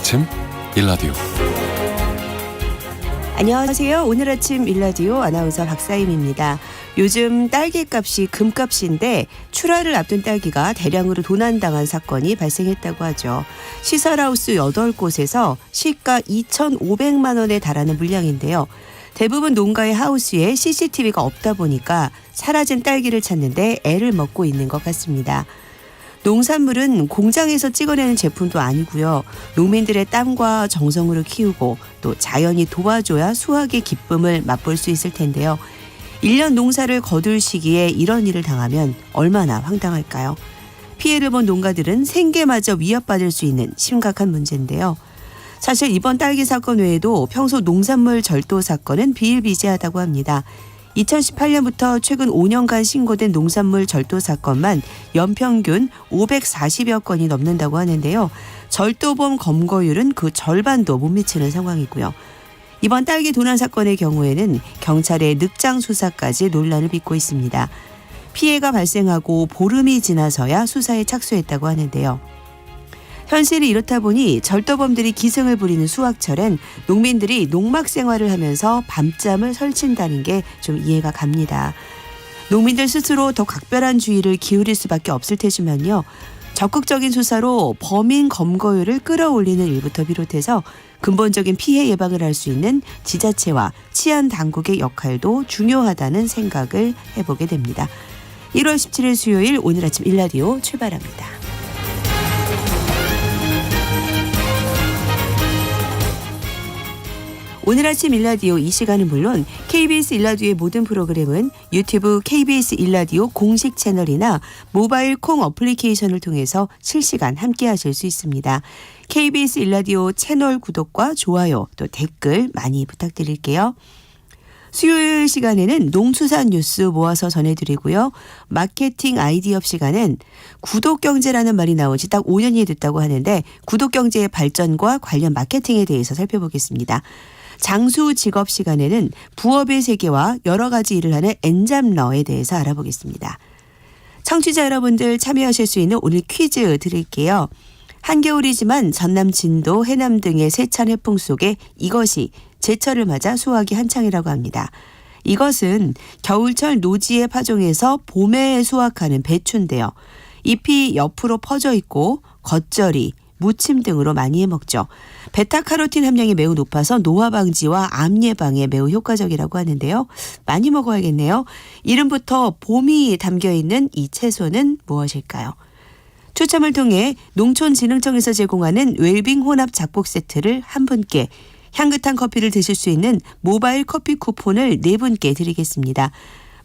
아침 일라디오. 안녕하세요. 오늘 아침 일라디오 아나운서 박사임입니다. 요즘 딸기 값이 금값인데 출하를 앞둔 딸기가 대량으로 도난당한 사건이 발생했다고 하죠. 시설하우스 8곳에서 시가 2,500만 원에 달하는 물량인데요. 대부분 농가의 하우스에 CCTV가 없다 보니까 사라진 딸기를 찾는데 애를 먹고 있는 것 같습니다. 농산물은 공장에서 찍어내는 제품도 아니고요. 농민들의 땀과 정성으로 키우고 또 자연이 도와줘야 수확의 기쁨을 맛볼 수 있을 텐데요. 1년 농사를 거둘 시기에 이런 일을 당하면 얼마나 황당할까요? 피해를 본 농가들은 생계마저 위협받을 수 있는 심각한 문제인데요. 사실 이번 딸기 사건 외에도 평소 농산물 절도 사건은 비일비재하다고 합니다. 2018년부터 최근 5년간 신고된 농산물 절도 사건만 연평균 540여 건이 넘는다고 하는데요. 절도범 검거율은 그 절반도 못 미치는 상황이고요. 이번 딸기 도난 사건의 경우에는 경찰의 늑장 수사까지 논란을 빚고 있습니다. 피해가 발생하고 보름이 지나서야 수사에 착수했다고 하는데요. 현실이 이렇다 보니 절도범들이 기승을 부리는 수확철엔 농민들이 농막 생활을 하면서 밤잠을 설친다는 게 좀 이해가 갑니다. 농민들 스스로 더 각별한 주의를 기울일 수밖에 없을 테지만요. 적극적인 수사로 범인 검거율을 끌어올리는 일부터 비롯해서 근본적인 피해 예방을 할 수 있는 지자체와 치안 당국의 역할도 중요하다는 생각을 해보게 됩니다. 1월 17일 수요일 오늘 아침 일라디오 출발합니다. 오늘 아침 일라디오 이 시간은 물론 KBS 일라디오의 모든 프로그램은 유튜브 KBS 일라디오 공식 채널이나 모바일 콩 어플리케이션을 통해서 실시간 함께하실 수 있습니다. KBS 일라디오 채널 구독과 좋아요 또 댓글 많이 부탁드릴게요. 수요일 시간에는 농수산 뉴스 모아서 전해드리고요. 마케팅 아이디어 시간은 구독경제라는 말이 나온 지 딱 5년이 됐다고 하는데 구독경제의 발전과 관련 마케팅에 대해서 살펴보겠습니다. 장수 직업 시간에는 부업의 세계와 여러 가지 일을 하는 엔잡러에 대해서 알아보겠습니다. 청취자 여러분들 참여하실 수 있는 오늘 퀴즈 드릴게요. 한겨울이지만 전남 진도 해남 등의 세찬 해풍 속에 이것이 제철을 맞아 수확이 한창이라고 합니다. 이것은 겨울철 노지의 파종에서 봄에 수확하는 배추인데요. 잎이 옆으로 퍼져 있고 겉절이, 무침 등으로 많이 해먹죠. 베타카로틴 함량이 매우 높아서 노화 방지와 암 예방에 매우 효과적이라고 하는데요. 많이 먹어야겠네요. 이름부터 봄이 담겨있는 이 채소는 무엇일까요? 추첨을 통해 농촌진흥청에서 제공하는 웰빙 혼합 잡곡 세트를 한 분께, 향긋한 커피를 드실 수 있는 모바일 커피 쿠폰을 4분께 드리겠습니다.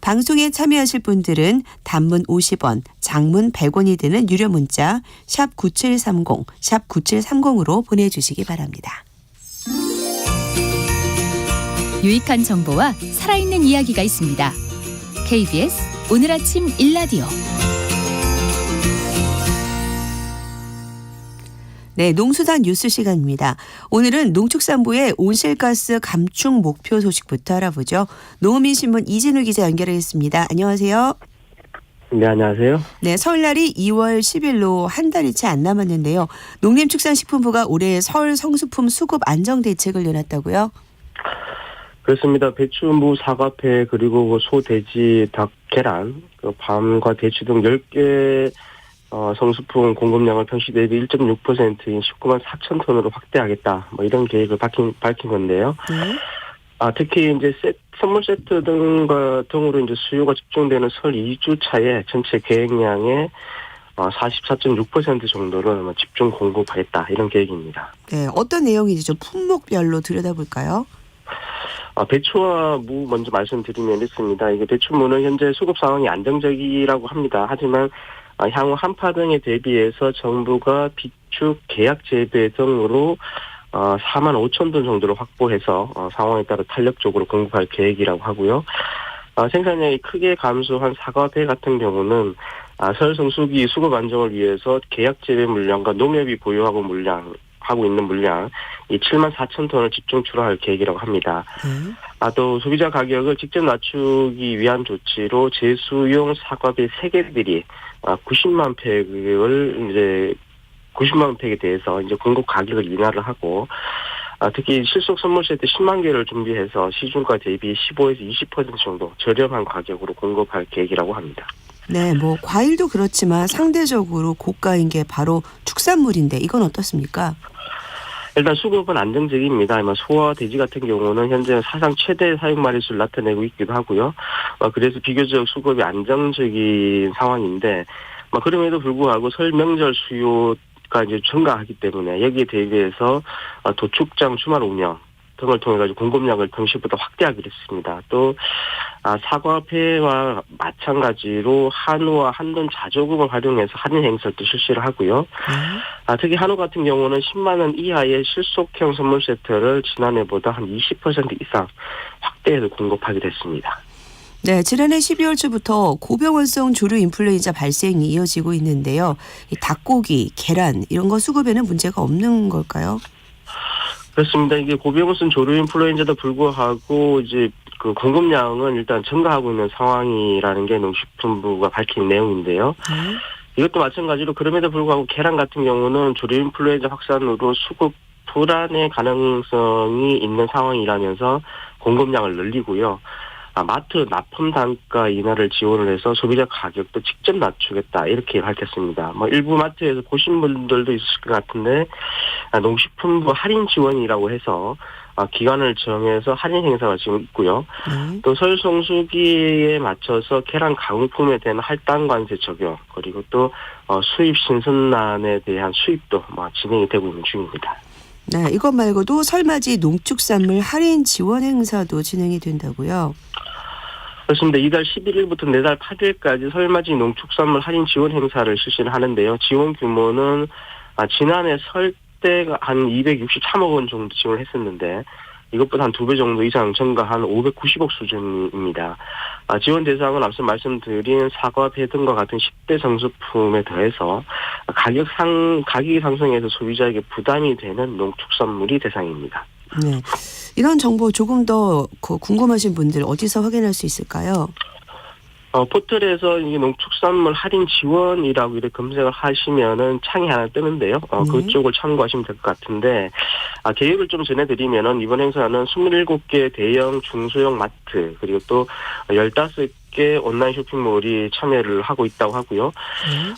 방송에 참여하실 분들은 단문 50원, 장문 100원이 되는 유료 문자 샵 9730, 샵 9730으로 보내주시기 바랍니다. 유익한 정보와 살아있는 이야기가 있습니다. KBS 오늘 아침 일라디오. 네, 농수산 뉴스 시간입니다. 오늘은 농축산부의 온실가스 감축 목표 소식부터 알아보죠. 농어민신문 이진우 기자 연결하겠습니다. 안녕하세요. 네, 안녕하세요. 네, 설날이 2월 10일로 한 달이 채 안 남았는데요. 농림축산식품부가 올해 설 성수품 수급 안정 대책을 내놨다고요? 그렇습니다. 배추, 무, 사과배, 그리고 소, 돼지, 닭, 계란, 밤과 대추 등 10개 성수품 공급량을 평시 대비 1.6%인 19만 4천 톤으로 확대하겠다. 이런 계획을 밝힌 건데요. 네. 특히 이제 선물 세트 등으로 이제 수요가 집중되는 설 2주 차에 전체 계획량의 44.6% 정도를 집중 공급하겠다. 이런 계획입니다. 네, 어떤 내용인지 좀 품목별로 들여다볼까요? 배추와 무 먼저 말씀드리면 이렇습니다. 이게 배추, 무는 현재 수급 상황이 안정적이라고 합니다. 하지만 향후 한파 등에 대비해서 정부가 비축, 계약 재배 등으로 4만 5천 톤 정도를 확보해서 상황에 따라 탄력적으로 공급할 계획이라고 하고요. 생산량이 크게 감소한 사과배 같은 경우는 설 성수기 수급 안정을 위해서 계약 재배 물량과 농협이 보유하고 있는 물량 이 7만 4천 톤을 집중 출하할 계획이라고 합니다. 또 소비자 가격을 직접 낮추기 위한 조치로 제수용 사과배 3개들이 90만 팩을 이제 90만 팩에 대해서 이제 공급 가격을 인하를 하고 특히 실속 선물 세트 10만 개를 준비해서 시중가 대비 15에서 20% 정도 저렴한 가격으로 공급할 계획이라고 합니다. 네, 뭐 과일도 그렇지만 상대적으로 고가인 게 바로 축산물인데 이건 어떻습니까? 일단 수급은 안정적입니다. 소와 돼지 같은 경우는 현재 사상 최대 사육 마리수를 나타내고 있기도 하고요. 그래서 비교적 수급이 안정적인 상황인데 그럼에도 불구하고 설 명절 수요가 이제 증가하기 때문에 여기에 대비해서 도축장 주말 운영 등을 통해 가지고 공급량을 동시보다 확대하기로 했습니다. 또 사과배와 마찬가지로 한우와 한돈 자조금을 활용해서 할인 행사를 또 실시를 하고요. 특히 한우 같은 경우는 10만 원 이하의 실속형 선물 세트를 지난해보다 한 20% 이상 확대해서 공급하기로 했습니다. 네, 지난해 12월 초부터 고병원성 조류 인플루엔자 발생이 이어지고 있는데요. 이 닭고기, 계란 이런 거 수급에는 문제가 없는 걸까요? 그렇습니다. 이게 고병원성 조류 인플루엔자도 불구하고 이제 그 공급량은 일단 증가하고 있는 상황이라는 게 농식품부가 밝힌 내용인데요. 이것도 마찬가지로 그럼에도 불구하고 계란 같은 경우는 조류 인플루엔자 확산으로 수급 불안의 가능성이 있는 상황이라면서 공급량을 늘리고요. 마트 납품 단가 인하를 지원을 해서 소비자 가격도 직접 낮추겠다 이렇게 밝혔습니다. 일부 마트에서 보신 분들도 있을 것 같은데 농식품부 할인 지원이라고 해서 기간을 정해서 할인 행사가 지금 있고요. 또 설 성수기에 맞춰서 계란 가공품에 대한 할당 관세 적용 그리고 또 수입 신선란에 대한 수입도 진행이 되고 있는 중입니다. 네, 이것 말고도 설맞이 농축산물 할인 지원 행사도 진행이 된다고요? 그렇습니다. 이달 11일부터 내달 8일까지 설맞이 농축산물 할인 지원 행사를 실시를 하는데요. 지원 규모는 지난해 설 때 한 263억 원 정도 지원을 했었는데 이것보다 한 2배 정도 이상 증가한 590억 수준입니다. 지원 대상은 앞서 말씀드린 사과, 배 등과 같은 10대 정수품에 더해서 가격이 상승해서 소비자에게 부담이 되는 농축산물이 대상입니다. 네, 이런 정보 조금 더 궁금하신 분들 어디서 확인할 수 있을까요? 포털에서 이 농축산물 할인 지원이라고 이렇게 검색을 하시면은 창이 하나 뜨는데요. 그쪽을 참고하시면 될 것 같은데, 계획을 좀 전해드리면은 이번 행사는 27개 대형 중소형 마트, 그리고 또 15개 온라인 쇼핑몰이 참여를 하고 있다고 하고요.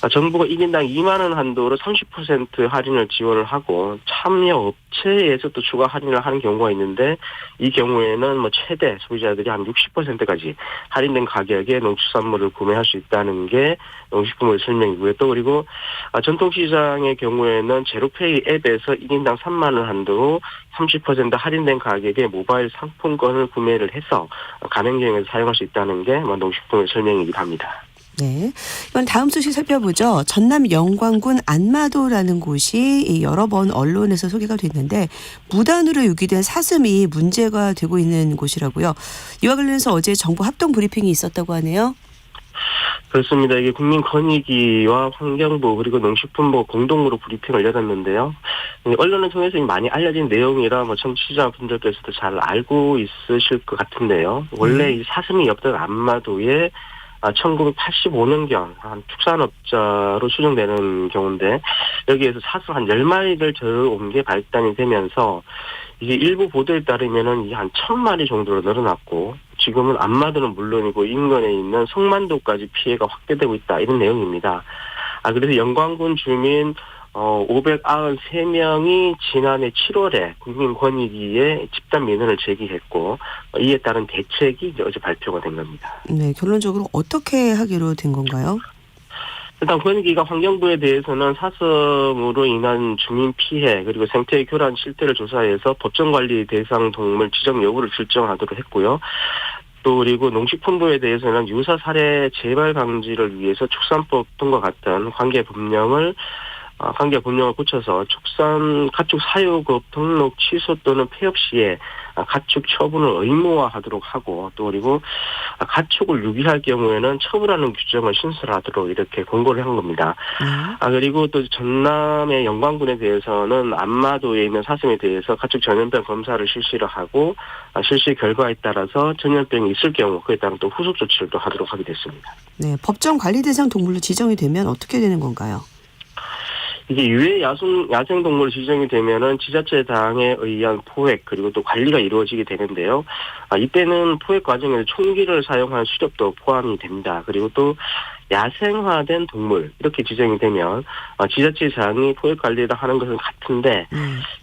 정부가 1인당 2만 원 한도로 30% 할인을 지원을 하고 참여 업체에서 또 추가 할인을 하는 경우가 있는데 이 경우에는 최대 소비자들이 한 60%까지 할인된 가격에 농축산물을 구매할 수 있다는 게 농식품의 설명이고요. 또 그리고 전통시장의 경우에는 제로페이 앱에서 1인당 3만 원 한도로 30% 할인된 가격에 모바일 상품권을 구매를 해서 가맹점에서 사용할 수 있다는 게 농식품의 설명이기도 합니다. 네, 이번 다음 소식 살펴보죠. 전남 영광군 안마도라는 곳이 여러 번 언론에서 소개가 됐는데 무단으로 유기된 사슴이 문제가 되고 있는 곳이라고요. 이와 관련해서 어제 정부 합동 브리핑이 있었다고 하네요. 그렇습니다. 이게 국민권익위와 환경부 그리고 농식품부 공동으로 브리핑을 열었는데요. 언론을 통해서 많이 알려진 내용이라 청취자분들께서도 잘 알고 있으실 것 같은데요. 원래 이 사슴이 엽던 안마도에 1985년경 한 축산업자로 추정되는 경우인데 여기에서 사슴 한 10마리를 들어온 게 발단이 되면서 이게 일부 보도에 따르면은 한 1000마리 정도로 늘어났고 지금은 안마도는 물론이고 인근에 있는 성만도까지 피해가 확대되고 있다 이런 내용입니다. 그래서 영광군 주민 593명이 지난해 7월에 국민권익위에 집단 민원을 제기했고 이에 따른 대책이 이제 어제 발표가 된 겁니다. 네, 결론적으로 어떻게 하기로 된 건가요? 일단 권익위가 환경부에 대해서는 사슴으로 인한 주민 피해 그리고 생태 교란 실태를 조사해서 법정관리 대상 동물 지정 여부를 결정하도록 했고요. 또 그리고 농식품부에 대해서는 유사 사례 재발 방지를 위해서 축산법 등과 같은 관계 법령을 고쳐서 가축 사육업 등록 취소 또는 폐업 시에 가축 처분을 의무화하도록 하고 또 그리고 가축을 유기할 경우에는 처분하는 규정을 신설하도록 이렇게 권고를 한 겁니다. 그리고 또 전남의 영광군에 대해서는 안마도에 있는 사슴에 대해서 가축 전염병 검사를 실시를 하고 실시 결과에 따라서 전염병이 있을 경우 그에 따른 또 후속 조치를 또 하도록 하게 됐습니다. 네, 법정 관리 대상 동물로 지정이 되면 어떻게 되는 건가요? 이게 유해 야생동물 지정이 되면은 지자체장에 의한 포획 그리고 또 관리가 이루어지게 되는데요. 이때는 포획 과정에 총기를 사용한 수렵도 포함이 됩니다. 그리고 또 야생화된 동물 이렇게 지정이 되면 지자체장이 포획 관리를 하는 것은 같은데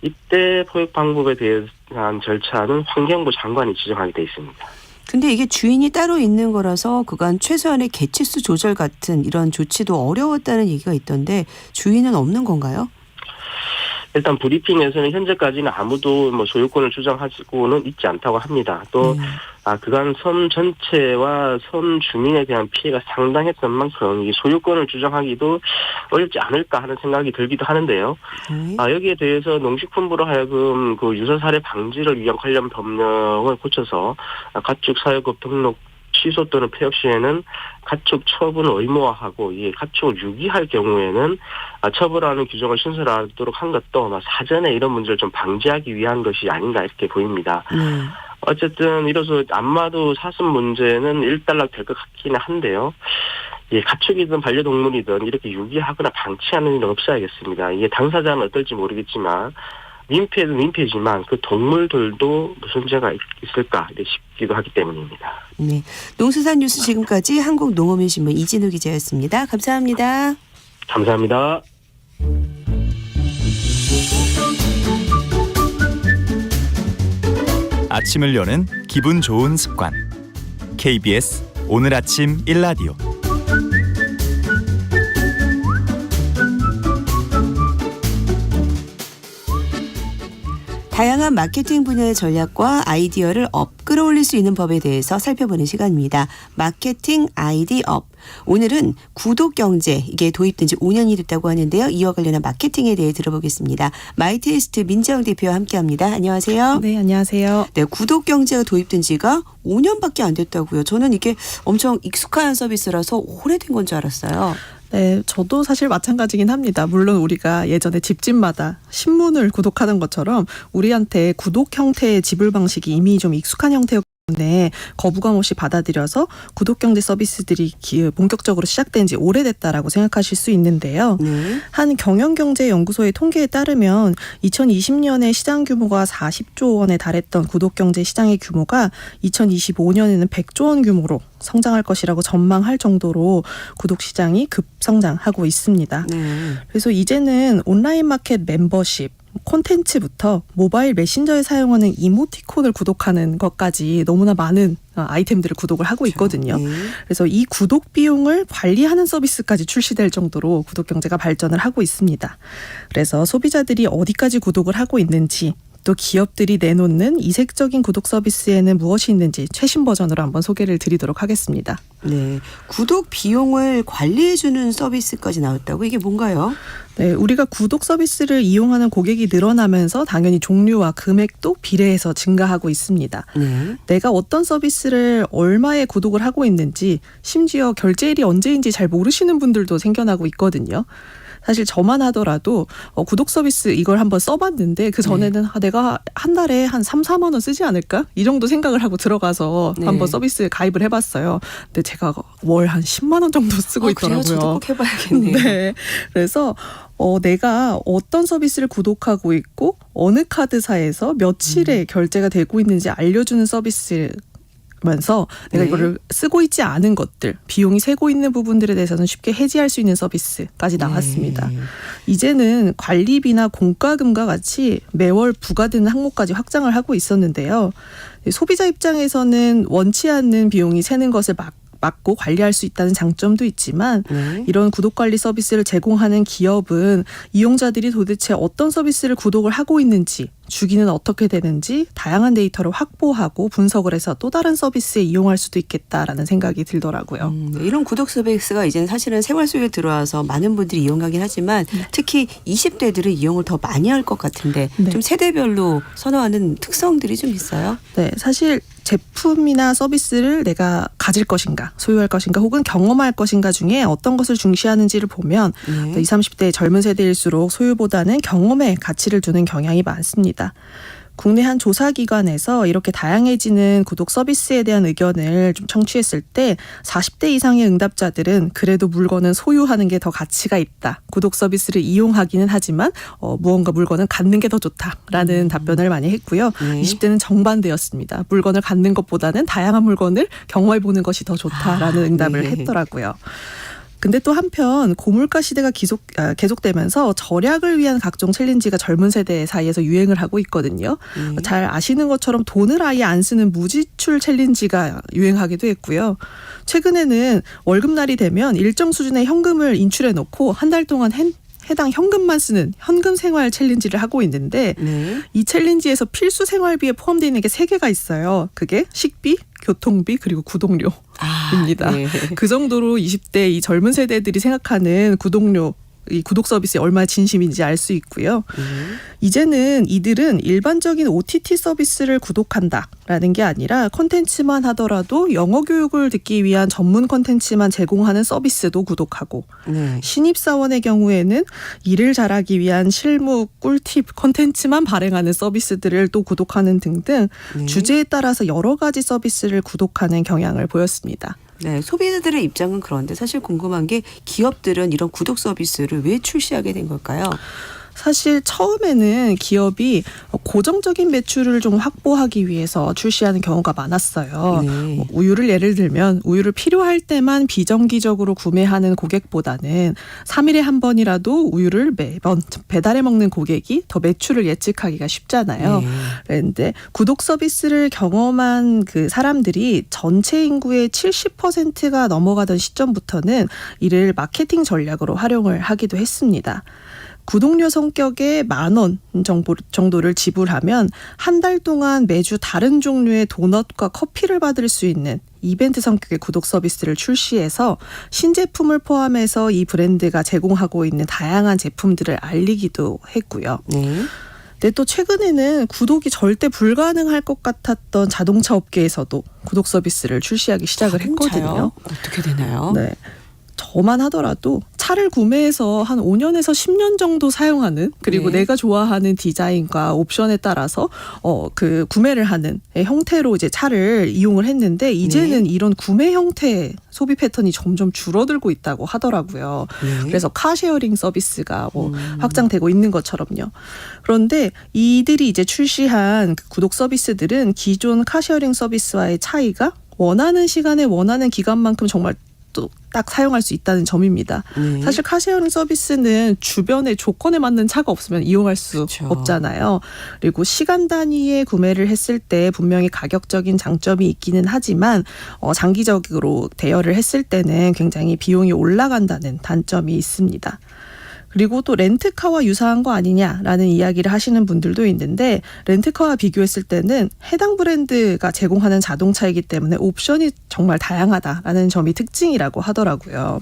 이때 포획 방법에 대한 절차는 환경부 장관이 지정하게 돼 있습니다. 근데 이게 주인이 따로 있는 거라서 그간 최소한의 개체수 조절 같은 이런 조치도 어려웠다는 얘기가 있던데 주인은 없는 건가요? 일단 브리핑에서는 현재까지는 아무도 소유권을 주장하고는 있지 않다고 합니다. 또 그간 섬 전체와 섬 주민에 대한 피해가 상당했던 만큼 이 소유권을 주장하기도 어렵지 않을까 하는 생각이 들기도 하는데요. 여기에 대해서 농식품부로 하여금 그 유사 사례 방지를 위한 관련 법령을 고쳐서 가축 사육업 등록 취소 또는 폐업 시에는 가축 처분을 의무화하고 이 가축을 유기할 경우에는 처벌하는 규정을 신설하도록 한 것도 사전에 이런 문제를 좀 방지하기 위한 것이 아닌가 이렇게 보입니다. 어쨌든 이로써 안마도 사슴 문제는 일단락 될 것 같기는 한데요. 가축이든 반려동물이든 이렇게 유기하거나 방치하는 일은 없어야겠습니다. 이게 당사자는 어떨지 모르겠지만 민폐는 민폐지만 그 동물들도 무슨 죄가 있을까 싶기도 하기 때문입니다. 네, 농수산뉴스 지금까지 한국농어민신문 이진우 기자였습니다. 감사합니다. 감사합니다. 아침을 여는 기분 좋은 습관. KBS 오늘 아침 1라디오. 다양한 마케팅 분야의 전략과 아이디어를 끌어올릴 수 있는 법에 대해서 살펴보는 시간입니다. 마케팅 아이디 업. 오늘은 구독경제, 이게 도입된 지 5년이 됐다고 하는데요. 이와 관련한 마케팅에 대해 들어보겠습니다. 마이테스트 민재영 대표와 함께합니다. 안녕하세요. 네, 안녕하세요. 네, 구독경제가 도입된 지가 5년밖에 안 됐다고요. 저는 이게 엄청 익숙한 서비스라서 오래된 건 줄 알았어요. 네, 저도 사실 마찬가지긴 합니다. 물론 우리가 예전에 집집마다 신문을 구독하는 것처럼 우리한테 구독 형태의 지불 방식이 이미 좀 익숙한 형태였기 때문에 거부감 없이 받아들여서 구독경제 서비스들이 본격적으로 시작된 지 오래됐다라고 생각하실 수 있는데요. 한 경영경제연구소의 통계에 따르면 2020년에 시장 규모가 40조 원에 달했던 구독경제 시장의 규모가 2025년에는 100조 원 규모로 성장할 것이라고 전망할 정도로 구독 시장이 급성장하고 있습니다. 그래서 이제는 온라인 마켓 멤버십, 콘텐츠부터 모바일 메신저에 사용하는 이모티콘을 구독하는 것까지 너무나 많은 아이템들을 구독을 하고 있거든요. 그래서 이 구독 비용을 관리하는 서비스까지 출시될 정도로 구독 경제가 발전을 하고 있습니다. 그래서 소비자들이 어디까지 구독을 하고 있는지, 또 기업들이 내놓는 이색적인 구독 서비스에는 무엇이 있는지 최신 버전으로 한번 소개를 드리도록 하겠습니다. 네, 구독 비용을 관리해주는 서비스까지 나왔다고? 이게 뭔가요? 네, 우리가 구독 서비스를 이용하는 고객이 늘어나면서 당연히 종류와 금액도 비례해서 증가하고 있습니다. 내가 어떤 서비스를 얼마에 구독을 하고 있는지, 심지어 결제일이 언제인지 잘 모르시는 분들도 생겨나고 있거든요. 사실 저만 하더라도 구독 서비스 이걸 한번 써봤는데 그 전에는 내가 한 달에 한 3, 4만 원 쓰지 않을까? 이 정도 생각을 하고 들어가서 한번 서비스 가입을 해봤어요. 근데 제가 월 한 10만 원 정도 쓰고 있더라고요. 그래요? 저도 꼭 해봐야겠네요. 네. 그래서 내가 어떤 서비스를 구독하고 있고 어느 카드사에서 며칠에 결제가 되고 있는지 알려주는 서비스 면서 내가 이거를 쓰고 있지 않은 것들, 비용이 새고 있는 부분들에 대해서는 쉽게 해지할 수 있는 서비스까지 나왔습니다. 이제는 관리비나 공과금과 같이 매월 부과되는 항목까지 확장을 하고 있었는데요. 소비자 입장에서는 원치 않는 비용이 새는 것을 막고 관리할 수 있다는 장점도 있지만 이런 구독관리 서비스를 제공하는 기업은 이용자들이 도대체 어떤 서비스를 구독을 하고 있는지, 주기는 어떻게 되는지 다양한 데이터를 확보하고 분석을 해서 또 다른 서비스에 이용할 수도 있겠다라는 생각이 들더라고요. 이런 구독 서비스가 이제는 사실은 생활 속에 들어와서 많은 분들이 이용하긴 하지만 특히 20대들은 이용을 더 많이 할 것 같은데 좀 세대별로 선호하는 특성들이 좀 있어요? 네, 사실 제품이나 서비스를 내가 가질 것인가, 소유할 것인가, 혹은 경험할 것인가 중에 어떤 것을 중시하는지를 보면 20, 30대의 젊은 세대일수록 소유보다는 경험에 가치를 두는 경향이 많습니다. 국내 한 조사기관에서 이렇게 다양해지는 구독 서비스에 대한 의견을 좀 청취했을 때 40대 이상의 응답자들은 그래도 물건은 소유하는 게 더 가치가 있다. 구독 서비스를 이용하기는 하지만 무언가 물건은 갖는 게 더 좋다라는 답변을 많이 했고요. 20대는 정반대였습니다. 물건을 갖는 것보다는 다양한 물건을 경험해보는 것이 더 좋다라는 응답을 했더라고요. 근데 또 한편 고물가 시대가 계속되면서 절약을 위한 각종 챌린지가 젊은 세대 사이에서 유행을 하고 있거든요. 잘 아시는 것처럼 돈을 아예 안 쓰는 무지출 챌린지가 유행하기도 했고요. 최근에는 월급날이 되면 일정 수준의 현금을 인출해 놓고 한 달 동안 해당 현금만 쓰는 현금 생활 챌린지를 하고 있는데 이 챌린지에서 필수 생활비에 포함되어 있는 게 3개가 있어요. 그게 식비, 교통비 그리고 구독료입니다. 그 정도로 20대 이 젊은 세대들이 생각하는 구독료 이 구독 서비스에 얼마나 진심인지 알 수 있고요. 이제는 이들은 일반적인 OTT 서비스를 구독한다라는 게 아니라 콘텐츠만 하더라도 영어 교육을 듣기 위한 전문 콘텐츠만 제공하는 서비스도 구독하고 신입사원의 경우에는 일을 잘하기 위한 실무 꿀팁 콘텐츠만 발행하는 서비스들을 또 구독하는 등등 주제에 따라서 여러 가지 서비스를 구독하는 경향을 보였습니다. 네, 소비자들의 입장은 그런데 사실 궁금한 게 기업들은 이런 구독 서비스를 왜 출시하게 된 걸까요? 사실 처음에는 기업이 고정적인 매출을 좀 확보하기 위해서 출시하는 경우가 많았어요. 우유를 예를 들면 우유를 필요할 때만 비정기적으로 구매하는 고객보다는 3일에 한 번이라도 우유를 매번 배달해 먹는 고객이 더 매출을 예측하기가 쉽잖아요. 그런데 구독 서비스를 경험한 그 사람들이 전체 인구의 70%가 넘어가던 시점부터는 이를 마케팅 전략으로 활용을 하기도 했습니다. 구독료 성격의 10,000원 정도를 지불하면 한 달 동안 매주 다른 종류의 도넛과 커피를 받을 수 있는 이벤트 성격의 구독 서비스를 출시해서 신제품을 포함해서 이 브랜드가 제공하고 있는 다양한 제품들을 알리기도 했고요. 근데 또 최근에는 구독이 절대 불가능할 것 같았던 자동차 업계에서도 구독 서비스를 출시하기 시작을 했거든요. 어떻게 되나요? 네. 저만 하더라도 차를 구매해서 한 5년에서 10년 정도 사용하는 그리고 내가 좋아하는 디자인과 옵션에 따라서 그 구매를 하는 형태로 이제 차를 이용을 했는데 이제는 이런 구매 형태의 소비 패턴이 점점 줄어들고 있다고 하더라고요. 그래서 카쉐어링 서비스가 확장되고 있는 것처럼요. 그런데 이들이 이제 출시한 그 구독 서비스들은 기존 카쉐어링 서비스와의 차이가 원하는 시간에 원하는 기간만큼 정말 또 딱 사용할 수 있다는 점입니다. 사실 카쉐어링 서비스는 주변에 조건에 맞는 차가 없으면 이용할 수 없잖아요. 그리고 시간 단위에 구매를 했을 때 분명히 가격적인 장점이 있기는 하지만 장기적으로 대여를 했을 때는 굉장히 비용이 올라간다는 단점이 있습니다. 그리고 또 렌트카와 유사한 거 아니냐라는 이야기를 하시는 분들도 있는데 렌트카와 비교했을 때는 해당 브랜드가 제공하는 자동차이기 때문에 옵션이 정말 다양하다라는 점이 특징이라고 하더라고요.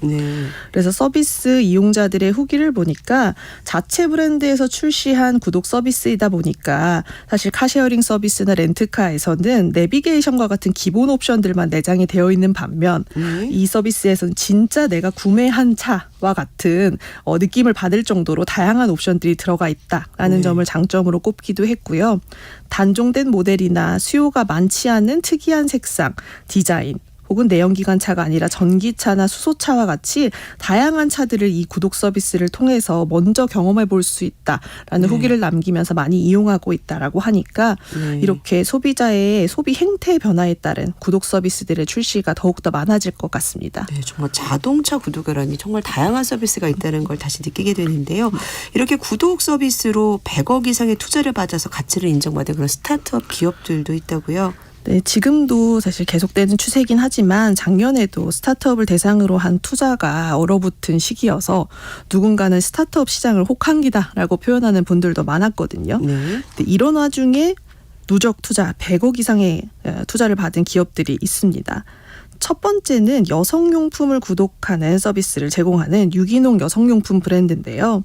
그래서 서비스 이용자들의 후기를 보니까 자체 브랜드에서 출시한 구독 서비스이다 보니까 사실 카쉐어링 서비스나 렌트카에서는 내비게이션과 같은 기본 옵션들만 내장이 되어 있는 반면 이 서비스에서는 진짜 내가 구매한 차와 같은 느낌을 받을 정도로 다양한 옵션들이 들어가 있다라는 점을 장점으로 꼽기도 했고요. 단종된 모델이나 수요가 많지 않은 특이한 색상, 디자인 혹은 내연기관차가 아니라 전기차나 수소차와 같이 다양한 차들을 이 구독 서비스를 통해서 먼저 경험해 볼 수 있다라는 후기를 남기면서 많이 이용하고 있다라고 하니까 이렇게 소비자의 소비 행태 변화에 따른 구독 서비스들의 출시가 더욱더 많아질 것 같습니다. 네, 정말 자동차 구독이라니 정말 다양한 서비스가 있다는 걸 다시 느끼게 되는데요. 이렇게 구독 서비스로 100억 이상의 투자를 받아서 가치를 인정받은 그런 스타트업 기업들도 있다고요. 네, 지금도 사실 계속되는 추세이긴 하지만 작년에도 스타트업을 대상으로 한 투자가 얼어붙은 시기여서 누군가는 스타트업 시장을 혹한기다라고 표현하는 분들도 많았거든요. 근데 이런 와중에 누적 투자 100억 이상의 투자를 받은 기업들이 있습니다. 첫 번째는 여성용품을 구독하는 서비스를 제공하는 유기농 여성용품 브랜드인데요.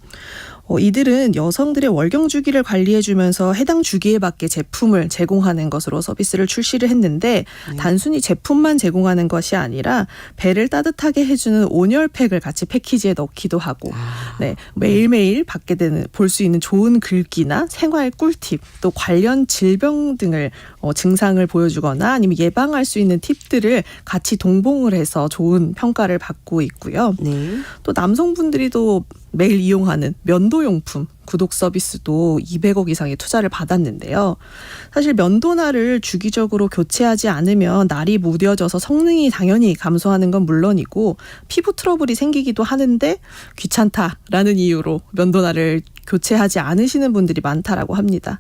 이들은 여성들의 월경 주기를 관리해주면서 해당 주기에 맞게 제품을 제공하는 것으로 서비스를 출시를 했는데 단순히 제품만 제공하는 것이 아니라 배를 따뜻하게 해주는 온열팩을 같이 패키지에 넣기도 하고 네, 매일매일 받게 되는 볼 수 있는 좋은 글귀나 생활 꿀팁 또 관련 질병 등을 증상을 보여주거나 아니면 예방할 수 있는 팁들을 같이 동봉을 해서 좋은 평가를 받고 있고요. 네. 또 남성분들이 또 매일 이용하는 면도용품 구독 서비스도 200억 이상의 투자를 받았는데요. 사실 면도날을 주기적으로 교체하지 않으면 날이 무뎌져서 성능이 당연히 감소하는 건 물론이고 피부 트러블이 생기기도 하는데 귀찮다라는 이유로 면도날을 교체하지 않으시는 분들이 많다라고 합니다.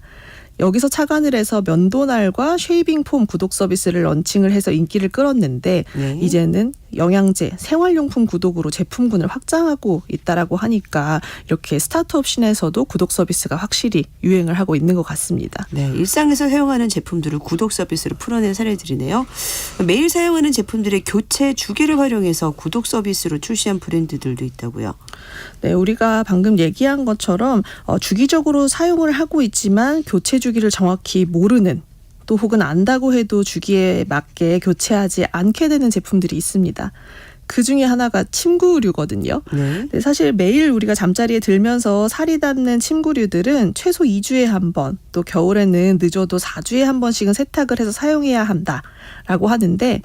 여기서 착안을 해서 면도날과 쉐이빙 폼 구독 서비스를 런칭을 해서 인기를 끌었는데 네. 이제는 영양제, 생활용품 구독으로 제품군을 확장하고 있다라고 하니까 이렇게 스타트업 씬에서도 구독 서비스가 확실히 유행을 하고 있는 것 같습니다. 네, 일상에서 사용하는 제품들을 구독 서비스로 풀어낸 사례들이네요. 매일 사용하는 제품들의 교체 주기를 활용해서 구독 서비스로 출시한 브랜드들도 있다고요. 네, 우리가 방금 얘기한 것처럼 주기적으로 사용을 하고 있지만 교체 주기를 정확히 모르는 또 혹은 안다고 해도 주기에 맞게 교체하지 않게 되는 제품들이 있습니다. 그 중에 하나가 침구류거든요. 네. 네, 사실 매일 우리가 잠자리에 들면서 살이 닿는 침구류들은 최소 2주에 한 번, 또 겨울에는 늦어도 4주에 한 번씩은 세탁을 해서 사용해야 한다라고 하는데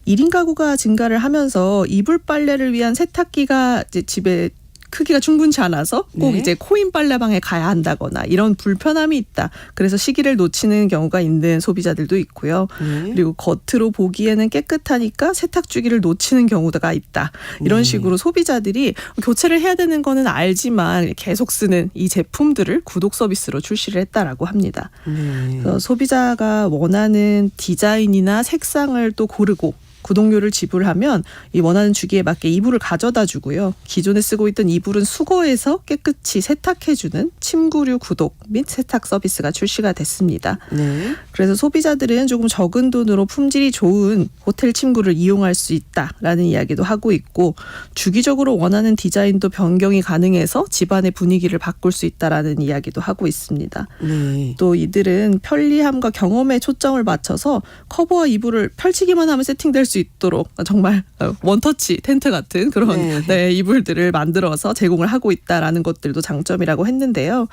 1인 가구가 증가를 하면서 이불 빨래를 위한 세탁기가 이제 집에 크기가 충분치 않아서 꼭 네. 이제 코인 빨래방에 가야 한다거나 이런 불편함이 있다. 그래서 시기를 놓치는 경우가 있는 소비자들도 있고요. 네. 그리고 겉으로 보기에는 깨끗하니까 세탁 주기를 놓치는 경우가 있다. 이런 네. 식으로 소비자들이 교체를 해야 되는 거는 알지만 계속 쓰는 이 제품들을 구독 서비스로 출시를 했다라고 합니다. 네. 그래서 소비자가 원하는 디자인이나 색상을 또 고르고 구독료를 지불하면 이 원하는 주기에 맞게 이불을 가져다 주고요. 기존에 쓰고 있던 이불은 수거해서 깨끗이 세탁해주는 침구류 구독 및 세탁 서비스가 출시가 됐습니다. 네. 그래서 소비자들은 조금 적은 돈으로 품질이 좋은 호텔 침구를 이용할 수 있다라는 이야기도 하고 있고 주기적으로 원하는 디자인도 변경이 가능해서 집안의 분위기를 바꿀 수 있다라는 이야기도 하고 있습니다. 네. 또 이들은 편리함과 경험에 초점을 맞춰서 커버와 이불을 펼치기만 하면 세팅될 수 있도록 정말 원터치 텐트 같은 그런 네. 네, 이불들을 만들어서 제공을 하고 있다라는 것들도 장점이라고 했는데요.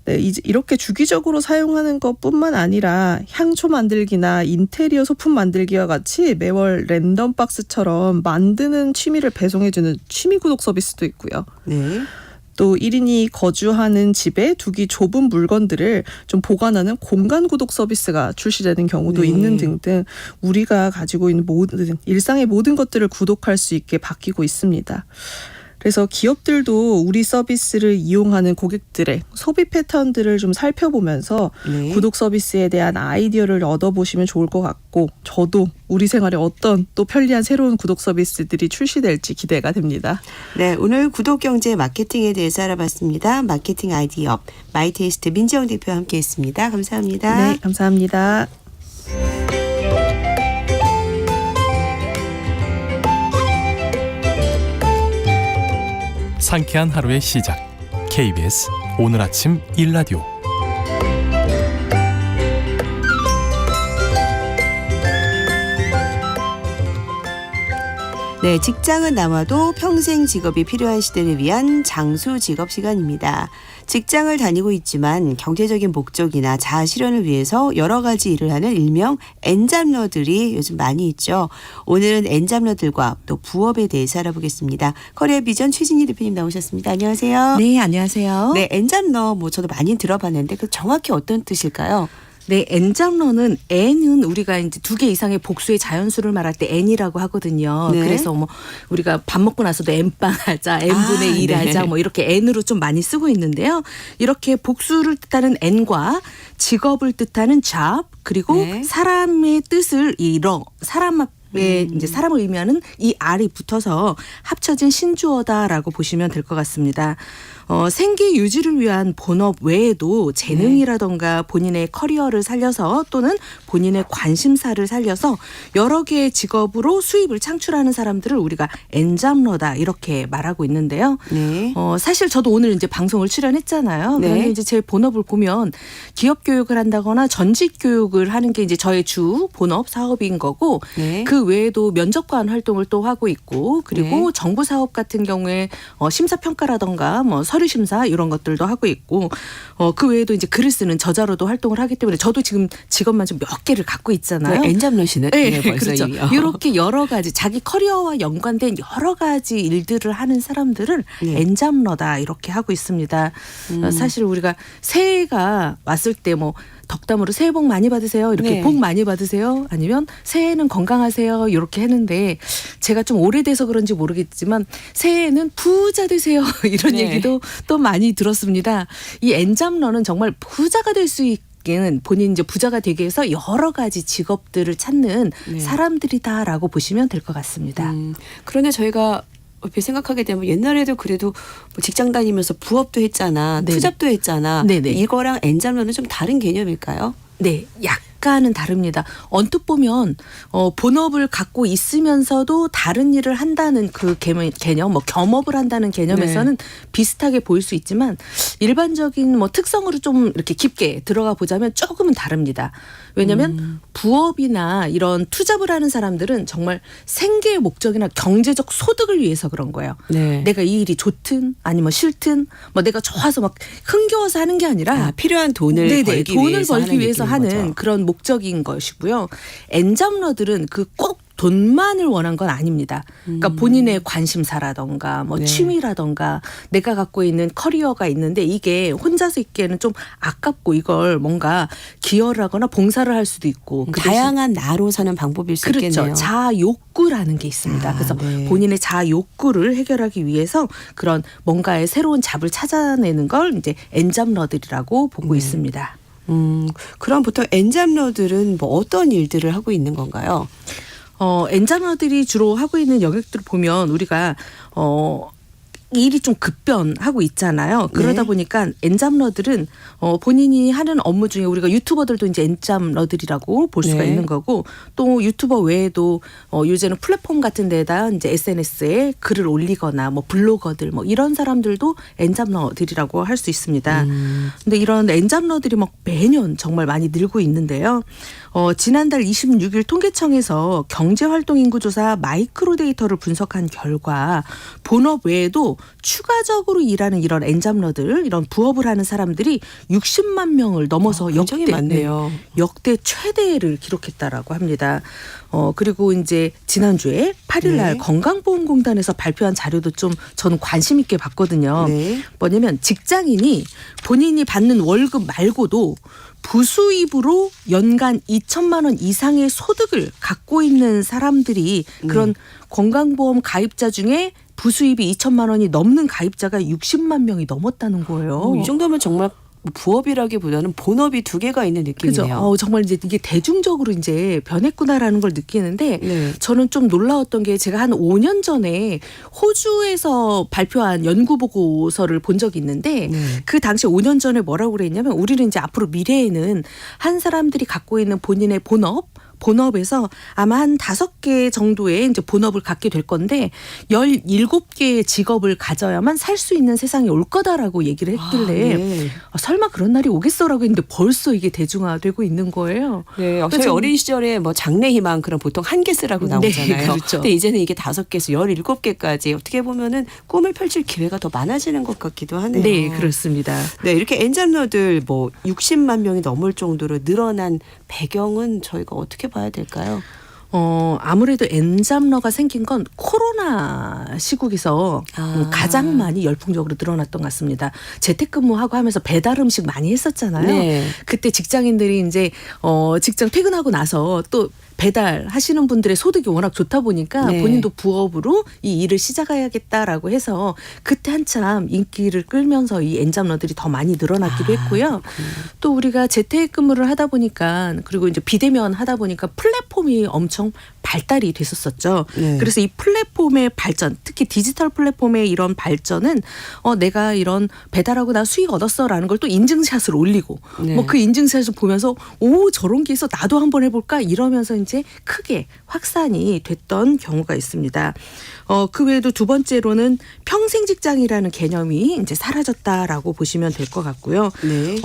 네, 이렇게 주기적으로 사용하는 것뿐만 아니라 향초 만들기나 인테리어 소품 만들기와 같이 매월 랜덤 박스처럼 만드는 취미를 배송해주는 취미 구독 서비스도 있고요. 네. 또 1인이 거주하는 집에 두기 좁은 물건들을 좀 보관하는 공간 구독 서비스가 출시되는 경우도 네. 있는 등등 우리가 가지고 있는 모든 일상의 모든 것들을 구독할 수 있게 바뀌고 있습니다. 그래서 기업들도 우리 서비스를 이용하는 고객들의 소비 패턴들을 좀 살펴보면서 네. 구독 서비스에 대한 아이디어를 얻어보시면 좋을 것 같고 저도 우리 생활에 어떤 또 편리한 새로운 구독 서비스들이 출시될지 기대가 됩니다. 네, 오늘 구독 경제 마케팅에 대해서 알아봤습니다. 마케팅 아이디어 마이테이스트 민지영 대표와 함께했습니다. 감사합니다. 네, 감사합니다. 상쾌한 하루의 시작. KBS 오늘 아침 1라디오. 네, 직장은 남아도 평생 직업이 필요한 시대를 위한 장수 직업 시간입니다. 직장을 다니고 있지만 경제적인 목적이나 자아 실현을 위해서 여러 가지 일을 하는 일명 엔잡러들이 요즘 많이 있죠. 오늘은 엔잡러들과 또 부업에 대해서 알아보겠습니다. 커리어 비전 최진희 대표님 나오셨습니다. 안녕하세요. 네, 안녕하세요. 네, 엔잡러 저도 많이 들어봤는데 그 정확히 어떤 뜻일까요? 네, N장러는 N은 우리가 이제 2개 이상의 복수의 자연수를 말할 때 N이라고 하거든요. 네. 그래서 뭐 우리가 밥 먹고 나서도 N빵 하자, N분의 1 네. 하자 뭐 이렇게 N으로 좀 많이 쓰고 있는데요. 이렇게 복수를 뜻하는 N과 직업을 뜻하는 job 그리고 네. 사람의 뜻을 이뤄 사람 이제 사람을 의미하는 이 R이 붙어서 합쳐진 신주어다라고 보시면 될 것 같습니다. 생계 유지를 위한 본업 외에도 재능이라던가 본인의 커리어를 살려서 또는 본인의 관심사를 살려서 여러 개의 직업으로 수입을 창출하는 사람들을 우리가 엔잡러다 이렇게 말하고 있는데요. 네. 사실 저도 오늘 이제 방송을 출연했잖아요. 네. 그런데 이제 제 본업을 보면 기업 교육을 한다거나 전직 교육을 하는 게 이제 저의 주 본업 사업인 거고 네. 그 외에도 면접관 활동을 또 하고 있고 그리고 네. 정부 사업 같은 경우에 심사평가라던가 뭐 서류 심사 이런 것들도 하고 있고 그 외에도 이제 글을 쓰는 저자로도 활동을 하기 때문에 저도 지금 직업만 좀 몇 개를 갖고 있잖아요. 엔잡러시네. 네, 벌써 그렇죠. 이미. 이렇게 여러 가지 자기 커리어와 연관된 여러 가지 일들을 하는 사람들을 네. 엔잡러다 이렇게 하고 있습니다. 사실 우리가 새해가 왔을 때 뭐 덕담으로 새해 복 많이 받으세요. 이렇게 네. 복 많이 받으세요. 아니면 새해는 건강하세요. 이렇게 했는데 제가 좀 오래돼서 그런지 모르겠지만 새해에는 부자 되세요. 이런 네. 얘기도 또 많이 들었습니다. 이 엔잡러는 정말 부자가 될 수 있는 본인 이제 부자가 되기 위해서 여러 가지 직업들을 찾는 네. 사람들이다라고 보시면 될 것 같습니다. 그런데 저희가 이렇게 생각하게 되면 옛날에도 그래도 뭐 직장 다니면서 부업도 했잖아. 네네. 투잡도 했잖아. 네네. 이거랑 엔잡러는 좀 다른 개념일까요? 네, 약간은 다릅니다. 언뜻 보면 본업을 갖고 있으면서도 다른 일을 한다는 그 개념, 뭐 겸업을 한다는 개념에서는 비슷하게 보일 수 있지만 일반적인 뭐 특성으로 좀 이렇게 깊게 들어가 보자면 조금은 다릅니다. 왜냐하면 부업이나 이런 투잡을 하는 사람들은 정말 생계의 목적이나 경제적 소득을 위해서 그런 거예요. 네. 내가 이 일이 좋든 아니면 싫든 뭐 내가 좋아서 막 흥겨워서 하는 게 아니라 필요한 돈을 네네, 벌기 돈을 위해서 벌기 위해서 하는 거죠. 그런 목적인 것이고요. 엔잡러들은 그 꼭 돈만을 원한 건 아닙니다. 그러니까 본인의 관심사라던가 뭐 네. 취미라던가 내가 갖고 있는 커리어가 있는데 이게 혼자서 있기에는 좀 아깝고 이걸 뭔가 기여를 하거나 봉사를 할 수도 있고 그 대신 다양한 나로 사는 방법일 수 그렇죠. 있겠네요. 자아 욕구라는 게 있습니다. 그래서 네. 본인의 자아 욕구를 해결하기 위해서 그런 뭔가의 새로운 잡을 찾아내는 걸 이제 엔잡러들이라고 보고 있습니다. 그럼 보통 엔잡러들은 뭐 어떤 일들을 하고 있는 건가요? 엔잡러들이 주로 하고 있는 영역들을 보면 우리가 일이 좀 급변하고 있잖아요. 그러다 네. 보니까 엔잡러들은 본인이 하는 업무 중에 우리가 유튜버들도 이제 엔잡러들이라고 볼 수가 네. 있는 거고 또 유튜버 외에도 요새는 플랫폼 같은 데다 이제 SNS에 글을 올리거나 뭐 블로거들 뭐 이런 사람들도 엔잡러들이라고 할 수 있습니다. 근데 이런 엔잡러들이 막 매년 정말 많이 늘고 있는데요. 지난달 26일 통계청에서 경제활동인구조사 마이크로 데이터를 분석한 결과 본업 외에도 추가적으로 일하는 이런 엔잡러들 이런 부업을 하는 사람들이 60만 명을 넘어서 굉장히 많네요. 역대 최대를 기록했다라고 합니다. 그리고 이제 지난주에 8일 날 네. 건강보험공단에서 발표한 자료도 좀 저는 관심 있게 봤거든요. 네. 뭐냐면 직장인이 본인이 받는 월급 말고도 부수입으로 연간 2천만 원 이상의 소득을 갖고 있는 사람들이 그런 건강보험 가입자 중에 부수입이 2천만 원이 넘는 가입자가 60만 명이 넘었다는 거예요. 이 정도면 정말 부업이라기보다는 본업이 두 개가 있는 그죠? 느낌이네요. 정말 이제 이게 대중적으로 이제 변했구나라는 걸 느끼는데 네. 저는 좀 놀라웠던 게 제가 한 5년 전에 호주에서 발표한 연구 보고서를 본 적이 있는데 네. 그 당시 5년 전에 뭐라고 그랬냐면 우리는 이제 앞으로 미래에는 한 사람들이 갖고 있는 본인의 본업에서 아마 한 5개 정도의 이제 본업을 갖게 될 건데 17개의 직업을 가져야만 살 수 있는 세상이 올 거다라고 얘기를 했길래 네. 설마 그런 날이 오겠어라고 했는데 벌써 이게 대중화되고 있는 거예요. 네, 저희 그래서 어린 시절에 뭐 장래희망 그런 보통 한 개 쓰라고 나오잖아요. 네, 그렇죠. 근데 이제는 이게 5개에서 17개까지 어떻게 보면은 꿈을 펼칠 기회가 더 많아지는 것 같기도 하네요. 네, 그렇습니다. 네, 이렇게 엔잡러들 뭐 60만 명이 넘을 정도로 늘어난 배경은 저희가 어떻게 봐야 될까요? 아무래도 엔잡러가 생긴 건 코로나 시국에서 가장 많이 열풍적으로 늘어났던 것 같습니다. 재택근무하고 하면서 배달 음식 많이 했었잖아요. 네. 그때 직장인들이 이제 직장 퇴근하고 나서 또 배달하시는 분들의 소득이 워낙 좋다 보니까 네. 본인도 부업으로 이 일을 시작해야겠다라고 해서 그때 한참 인기를 끌면서 이 엔잡러들이 더 많이 늘어났기도 했고요. 또 우리가 재택근무를 하다 보니까 그리고 이제 비대면 하다 보니까 플랫폼이 엄청 발달이 됐었었죠. 네. 그래서 이 플랫폼의 발전, 특히 디지털 플랫폼의 이런 발전은 내가 이런 배달하고 나 수익 얻었어라는 걸 또 인증샷을 올리고 네. 뭐 그 인증샷을 보면서 오 저런 게 있어 나도 한번 해볼까 이러면서 이제 크게 확산이 됐던 경우가 있습니다. 그 외에도 두 번째로는 평생 직장이라는 개념이 이제 사라졌다라고 보시면 될 것 같고요. 네.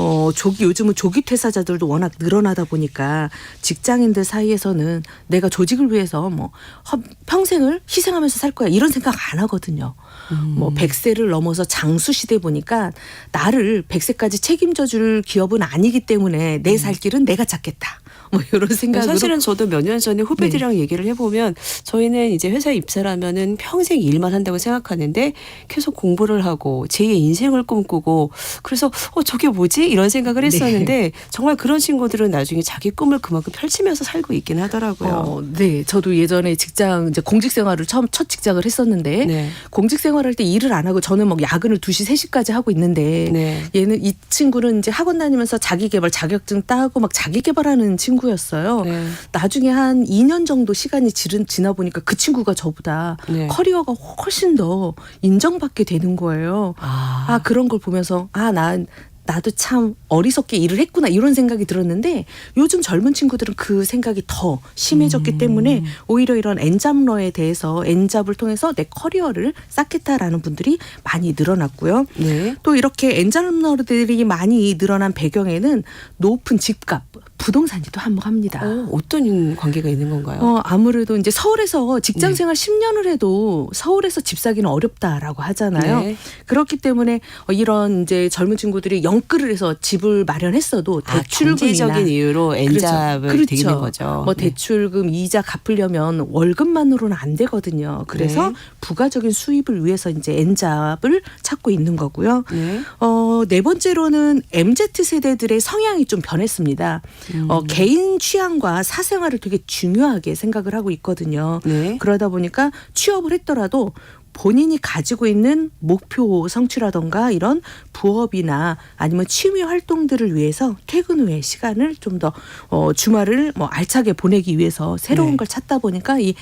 요즘은 조기 퇴사자들도 워낙 늘어나다 보니까 직장인들 사이에서는 내가 조직을 위해서 뭐 평생을 희생하면서 살 거야 이런 생각 안 하거든요. 뭐 100세를 넘어서 장수 시대 보니까 나를 100세까지 책임져 줄 기업은 아니기 때문에 내 살 길은 내가 찾겠다. 뭐 이런 생각으로 사실은 저도 몇 년 전에 후배들이랑 얘기를 해보면 저희는 이제 회사에 입사를 하면은 평생 일만 한다고 생각하는데 계속 공부를 하고 제2의 인생을 꿈꾸고 그래서 저게 뭐지? 이런 생각을 했었는데 정말 그런 친구들은 나중에 자기 꿈을 그만큼 펼치면서 살고 있긴 하더라고요. 네, 저도 예전에 직장 이제 공직 생활을 첫 직장을 했었는데 네. 공직 생활할 때 일을 안 하고 저는 막 야근을 2시, 3시까지 하고 있는데 네. 이 친구는 이제 학원 다니면서 자기 개발 자격증 따고 막 자기 개발하는 친구였어요. 네. 나중에 한 2년 정도 시간이 지나 보니까 그 친구가 저보다 네. 커리어가 훨씬 더 인정받게 되는 거예요. 그런 걸 보면서 나도 참 어리석게 일을 했구나 이런 생각이 들었는데 요즘 젊은 친구들은 그 생각이 더 심해졌기 때문에 오히려 이런 엔잡러에 대해서 엔잡을 통해서 내 커리어를 쌓겠다라는 분들이 많이 늘어났고요. 네. 또 이렇게 엔잡러들이 많이 늘어난 배경에는 높은 집값, 부동산이 또 한몫합니다. 어떤 관계가 있는 건가요? 아무래도 이제 서울에서 직장 생활 10년을 해도 서울에서 집 사기는 어렵다라고 하잖아요. 네. 그렇기 때문에 이런 이제 젊은 친구들이 영끌을 해서 집을 마련했어도 대출금이나 경제적인 이유로 엔잡을 되는 거죠. 뭐 네. 대출금 이자 갚으려면 월급만으로는 안 되거든요. 그래서 네. 부가적인 수입을 위해서 이제 엔잡을 찾고 있는 거고요. 네. 네 번째로는 MZ 세대들의 성향이 좀 변했습니다. 개인 취향과 사생활을 되게 중요하게 생각을 하고 있거든요. 네. 그러다 보니까 취업을 했더라도 본인이 가지고 있는 목표 성취라던가 이런 부업이나 아니면 취미 활동들을 위해서 퇴근 후에 시간을 좀 더 주말을 뭐 알차게 보내기 위해서 새로운 네. 걸 찾다 보니까 이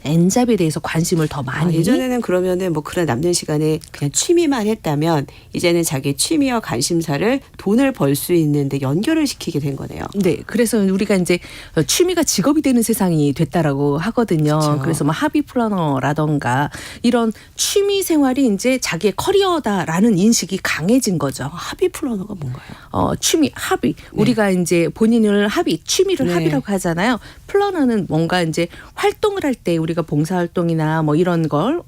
엔잡에 대해서 관심을 더 많이 예전에는 그러면은 뭐 그런 남는 시간에 그냥 취미만 했다면 이제는 자기 취미와 관심사를 돈을 벌 수 있는데 연결을 시키게 된 거네요. 네, 그래서 우리가 이제 취미가 직업이 되는 세상이 됐다라고 하거든요. 그렇죠. 그래서 뭐 하비 플래너라던가 이런 취미 생활이 이제 자기의 커리어다라는 인식이 강해진 거죠. 하비 플래너가 뭔가요? 취미, 하비. 우리가 이제 본인을 취미를 네. 하비라고 하잖아요. 플래너는 뭔가 이제 활동을 할 때 우리가 봉사활동이나 뭐 이런 걸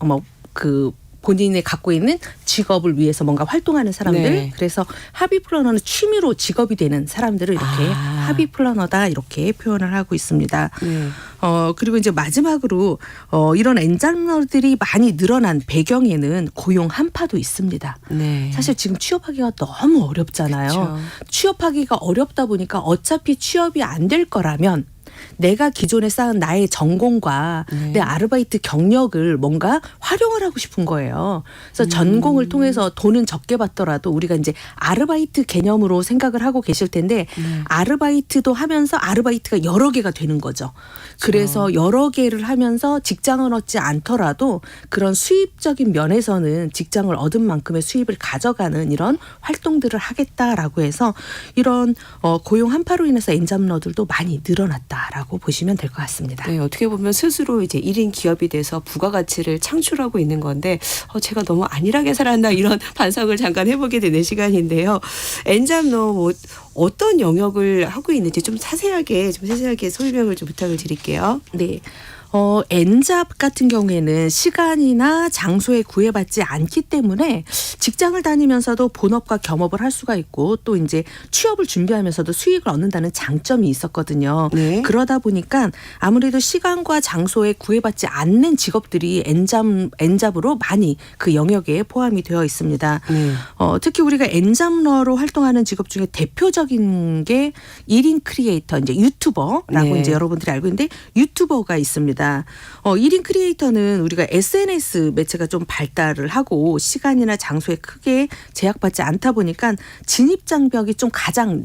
본인이 갖고 있는 직업을 위해서 뭔가 활동하는 사람들. 네. 그래서 하비 플래너는 취미로 직업이 되는 사람들을 이렇게 하비 플래너다 이렇게 표현을 하고 있습니다. 네. 그리고 이제 마지막으로 이런 엔잡러들이 많이 늘어난 배경에는 고용 한파도 있습니다. 네. 사실 지금 취업하기가 너무 어렵잖아요. 그쵸. 취업하기가 어렵다 보니까 어차피 취업이 안 될 거라면 내가 기존에 쌓은 나의 전공과 내 아르바이트 경력을 뭔가 활용을 하고 싶은 거예요. 그래서 전공을 통해서 돈은 적게 받더라도 우리가 이제 아르바이트 개념으로 생각을 하고 계실 텐데 아르바이트도 하면서 아르바이트가 여러 개가 되는 거죠. 그래서 여러 개를 하면서 직장을 얻지 않더라도 그런 수입적인 면에서는 직장을 얻은 만큼의 수입을 가져가는 이런 활동들을 하겠다라고 해서 이런 고용 한파로 인해서 엔잡러들도 많이 늘어났다라고 보시면 될 것 같습니다. 네, 어떻게 보면 스스로 이제 1인 기업이 돼서 부가가치를 창출하고 있는 건데 제가 너무 안일하게 살았나 이런 반성을 잠깐 해보게 되는 시간인데요. 엔잡러 어떤 영역을 하고 있는지 좀 세세하게 설명을 좀 부탁을 드릴게요. 네. N잡 같은 경우에는 시간이나 장소에 구애받지 않기 때문에 직장을 다니면서도 본업과 겸업을 할 수가 있고 또 이제 취업을 준비하면서도 수익을 얻는다는 장점이 있었거든요. 네. 그러다 보니까 아무래도 시간과 장소에 구애받지 않는 직업들이 N잡으로 많이 그 영역에 포함이 되어 있습니다. 네. 특히 우리가 N잡러로 활동하는 직업 중에 대표적인 게 1인 크리에이터, 이제 유튜버라고 네. 이제 여러분들이 알고 있는데 유튜버가 있습니다. 1인 크리에이터는 우리가 SNS 매체가 좀 발달을 하고 시간이나 장소에 크게 제약받지 않다 보니까 진입 장벽이 좀 가장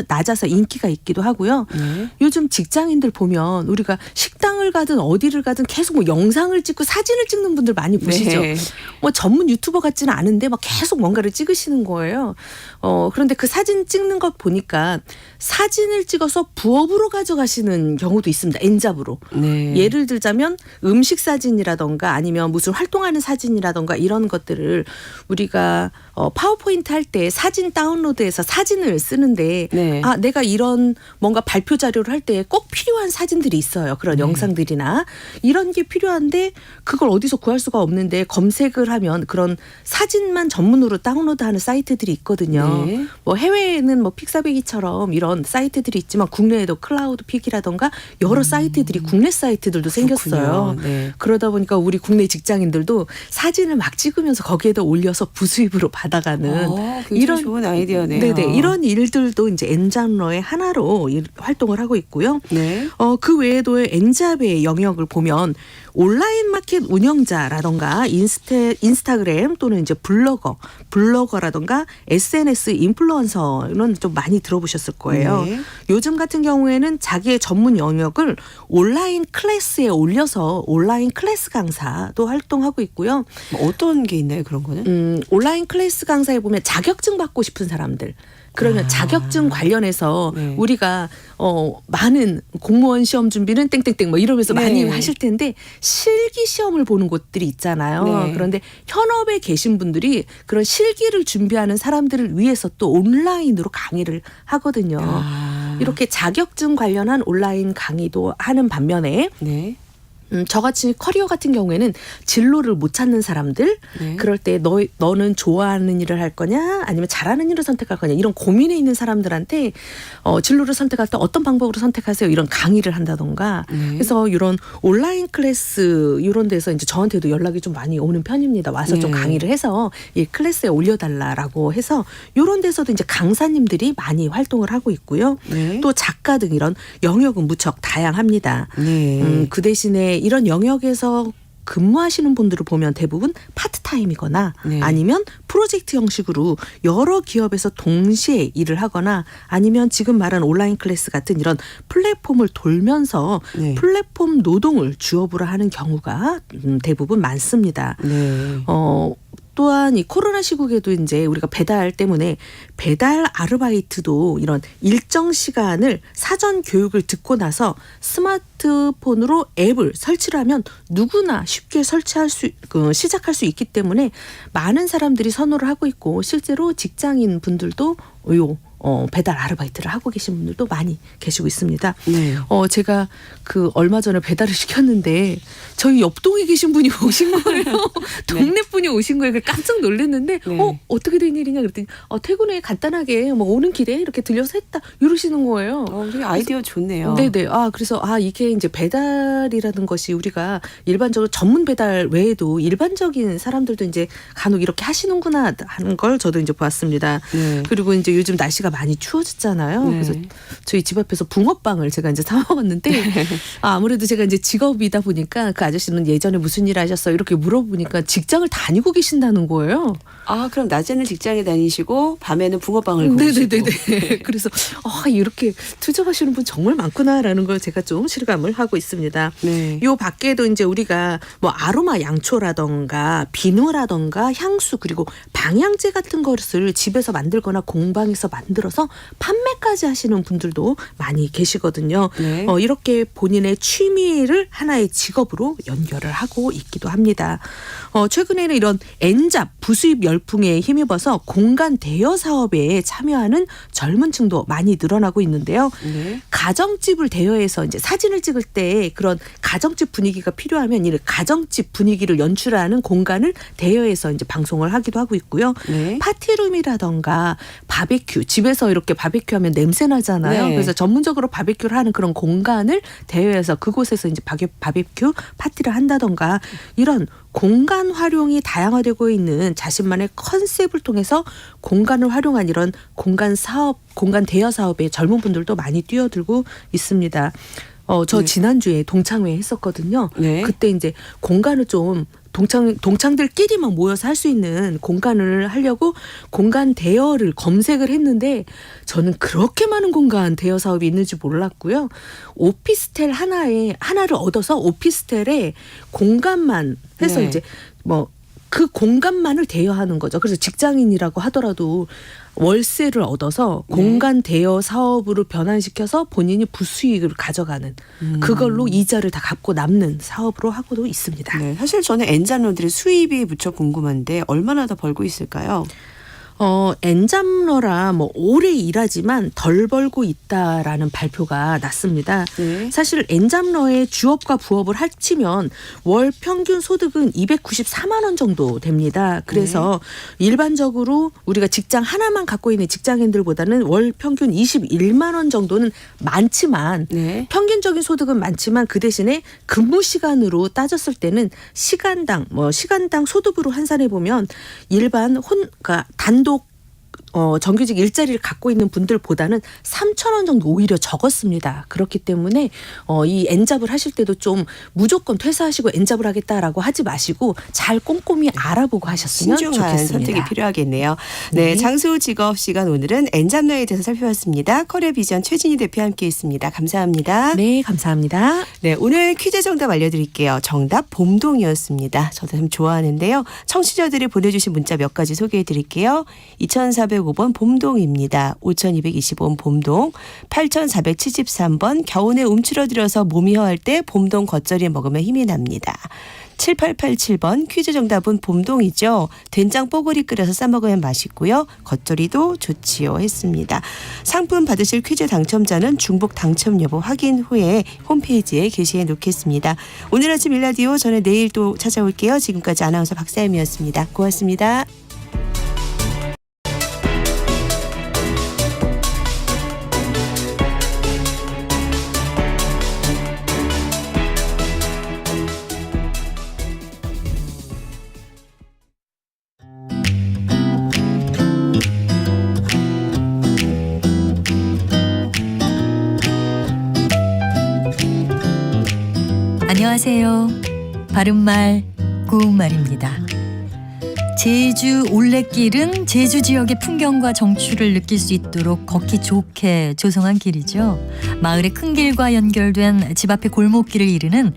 낮아서 인기가 있기도 하고요. 네. 요즘 직장인들 보면 우리가 식당을 가든 어디를 가든 계속 뭐 영상을 찍고 사진을 찍는 분들 많이 보시죠. 네. 뭐 전문 유튜버 같지는 않은데 막 계속 뭔가를 찍으시는 거예요. 그런데 그 사진 찍는 것 보니까 사진을 찍어서 부업으로 가져가시는 경우도 있습니다. N잡으로. 네. 예를 들자면 음식 사진이라던가 아니면 무슨 활동하는 사진이라던가 이런 것들을 우리가 파워포인트 할 때 사진 다운로드해서 사진을 쓰는데 네. 내가 이런 뭔가 발표 자료를 할 때 꼭 필요한 사진들이 있어요. 그런 영상들이나 이런 게 필요한데 그걸 어디서 구할 수가 없는데 검색을 하면 그런 사진만 전문으로 다운로드하는 사이트들이 있거든요. 네. 뭐 해외에는 뭐 픽사베기처럼 이런 사이트들이 있지만 국내에도 클라우드픽이라던가 여러 사이트들이 국내 사이트들도 생겼어요. 그렇군요. 네. 그러다 보니까 우리 국내 직장인들도 사진을 막 찍으면서 거기에다 올려서 부수입으로 받아가는 굉장히 좋은 아이디어네요. 네네 이런 일들도 이제 N잡러의 하나로 활동을 하고 있고요. 네. 그 외에도 N잡의 영역을 보면 온라인 마켓 운영자라던가 인스타그램 또는 이제 블로거라던가 SNS 인플루언서는 좀 많이 들어보셨을 거예요. 네. 요즘 같은 경우에는 자기의 전문 영역을 온라인 클래스에 올려서 온라인 클래스 강사도 활동하고 있고요. 뭐 어떤 게 있나요, 그런 거는? 온라인 클래스 강사에 보면 자격증 받고 싶은 사람들. 그러면 자격증 관련해서 네. 우리가 많은 공무원 시험 준비는 땡땡땡 뭐 이러면서 네. 많이 하실 텐데 실기 시험을 보는 곳들이 있잖아요. 네. 그런데 현업에 계신 분들이 그런 실기를 준비하는 사람들을 위해서 또 온라인으로 강의를 하거든요. 이렇게 자격증 관련한 온라인 강의도 하는 반면에 네. 저같이 커리어 같은 경우에는 진로를 못 찾는 사람들 네. 그럴 때 너는 좋아하는 일을 할 거냐 아니면 잘하는 일을 선택할 거냐 이런 고민에 있는 사람들한테 진로를 선택할 때 어떤 방법으로 선택하세요 이런 강의를 한다던가 네. 그래서 이런 온라인 클래스 이런 데서 이제 저한테도 연락이 좀 많이 오는 편입니다. 와서 좀 네. 강의를 해서 이 클래스에 올려달라라고 해서 이런 데서도 이제 강사님들이 많이 활동을 하고 있고요. 네. 또 작가 등 이런 영역은 무척 다양합니다. 네. 그 대신에 이런 영역에서 근무하시는 분들을 보면 대부분 파트타임이거나 네. 아니면 프로젝트 형식으로 여러 기업에서 동시에 일을 하거나 아니면 지금 말한 온라인 클래스 같은 이런 플랫폼을 돌면서 네. 플랫폼 노동을 주업으로 하는 경우가 대부분 많습니다. 네. 또한 이 코로나 시국에도 이제 우리가 배달 때문에 배달 아르바이트도 이런 일정 시간을 사전 교육을 듣고 나서 스마트폰으로 앱을 설치를 하면 누구나 쉽게 시작할 수 있기 때문에 많은 사람들이 선호를 하고 있고 실제로 직장인 분들도 배달 아르바이트를 하고 계신 분들도 많이 계시고 있습니다. 네. 제가 그 얼마 전에 배달을 시켰는데 저희 옆동에 계신 분이 오신 거예요. 동네 분이 오신 거예요. 깜짝 놀랐는데 네. 어떻게 된 일이냐 그랬더니 퇴근에 간단하게 뭐 오는 길에 이렇게 들려서 했다 이러시는 거예요. 되게 아이디어 좋네요. 네네. 그래서 이게 이제 배달이라는 것이 우리가 일반적으로 전문 배달 외에도 일반적인 사람들도 이제 간혹 이렇게 하시는구나 하는 걸 저도 이제 보았습니다. 네. 그리고 이제 요즘 날씨가 많이 추워졌잖아요. 네. 그래서 저희 집 앞에서 붕어빵을 제가 이제 사 먹었는데 아무래도 제가 이제 직업이다 보니까 그 아저씨는 예전에 무슨 일 하셨어요? 이렇게 물어보니까 직장을 다니고 계신다는 거예요. 그럼 낮에는 직장에 다니시고 밤에는 붕어빵을 구우시고. 네네네. 그래서 이렇게 투잡하시는 분 정말 많구나라는 걸 제가 좀 실감을 하고 있습니다. 네. 요 밖에도 이제 우리가 뭐 아로마 양초라던가 비누라던가 향수 그리고 방향제 같은 것을 집에서 만들거나 공방에서 만들어서 판매까지 하시는 분들도 많이 계시거든요. 네. 이렇게 본인의 취미를 하나의 직업으로 연결을 하고 있기도 합니다. 최근에는 이런 N잡 부수입 열풍에 힘입어서 공간 대여 사업에 참여하는 젊은 층도 많이 늘어나고 있는데요. 네. 가정집을 대여해서 이제 사진을 찍을 때 그런 가정집 분위기가 필요하면 이 가정집 분위기를 연출하는 공간을 대여해서 이제 방송을 하기도 하고 있고요. 네. 파티룸이라던가 바베큐, 집에서 이렇게 바베큐하면 냄새 나잖아요. 네. 그래서 전문적으로 바베큐를 하는 그런 공간을 대여해서 그곳에서 이제 바베큐 파티를 한다던가 이런 공간 활용이 다양화되고 있는 자신만의 컨셉을 통해서 공간을 활용한 이런 공간 사업, 공간 대여 사업에 젊은 분들도 많이 뛰어들고 있습니다. 저 네. 지난주에 동창회 했었거든요. 네. 그때 이제 공간을 좀 동창들끼리만 모여서 할 수 있는 공간을 하려고 공간 대여를 검색을 했는데 저는 그렇게 많은 공간 대여 사업이 있는지 몰랐고요. 오피스텔 하나를 얻어서 오피스텔에 공간만 해서 네. 이제 뭐 그 공간만을 대여하는 거죠. 그래서 직장인이라고 하더라도 월세를 얻어서 네. 공간 대여 사업으로 변환시켜서 본인이 부수익을 가져가는 그걸로 이자를 다 갚고 남는 사업으로 하고도 있습니다. 네, 사실 저는 엔잡러들의 수입이 무척 궁금한데 얼마나 더 벌고 있을까요? 엔잡러라 뭐 오래 일하지만 덜 벌고 있다라는 발표가 났습니다. 네. 사실 엔잡러의 주업과 부업을 합치면 월 평균 소득은 294만 원 정도 됩니다. 그래서 일반적으로 우리가 직장 하나만 갖고 있는 직장인들보다는 월 평균 21만 원 정도는 많지만 네. 평균적인 소득은 많지만 그 대신에 근무 시간으로 따졌을 때는 시간당 소득으로 환산해 보면 일반 그러니까 단독 정규직 일자리를 갖고 있는 분들보다는 3천 원 정도 오히려 적었습니다. 그렇기 때문에 이 엔잡을 하실 때도 좀 무조건 퇴사하시고 엔잡을 하겠다라고 하지 마시고 잘 꼼꼼히 알아보고 하셨으면 신중한 좋겠습니다. 선택이 필요하겠네요. 네, 네. 장수 직업 시간 오늘은 엔잡러에 대해서 살펴봤습니다. 커리어비전 최진희 대표 함께했습니다. 감사합니다. 네, 감사합니다. 네, 오늘 퀴즈 정답 알려드릴게요. 정답 봄동이었습니다. 저도 참 좋아하는데요. 청취자들이 보내주신 문자 몇 가지 소개해드릴게요. 2405번 봄동입니다. 5225번 봄동, 8473번 겨우내 움츠러들어서 몸이 허할 때 봄동 겉절이 먹으면 힘이 납니다. 7887번 퀴즈 정답은 봄동이죠. 된장 뽀글이 끓여서 싸먹으면 맛있고요. 겉절이도 좋지요 했습니다. 상품 받으실 퀴즈 당첨자는 중복 당첨 여부 확인 후에 홈페이지에 게시해 놓겠습니다. 오늘 아침 일라디오 저는 내일 또 찾아올게요. 지금까지 아나운서 박사임이었습니다. 고맙습니다. 안녕하세요. 바른말 고운말입니다. 제주 올레길은 제주 지역의 풍경과 정취를 느낄 수 있도록 걷기 좋게 조성한 길이죠. 마을의 큰 길과 연결된 집 앞의 골목길을 이르는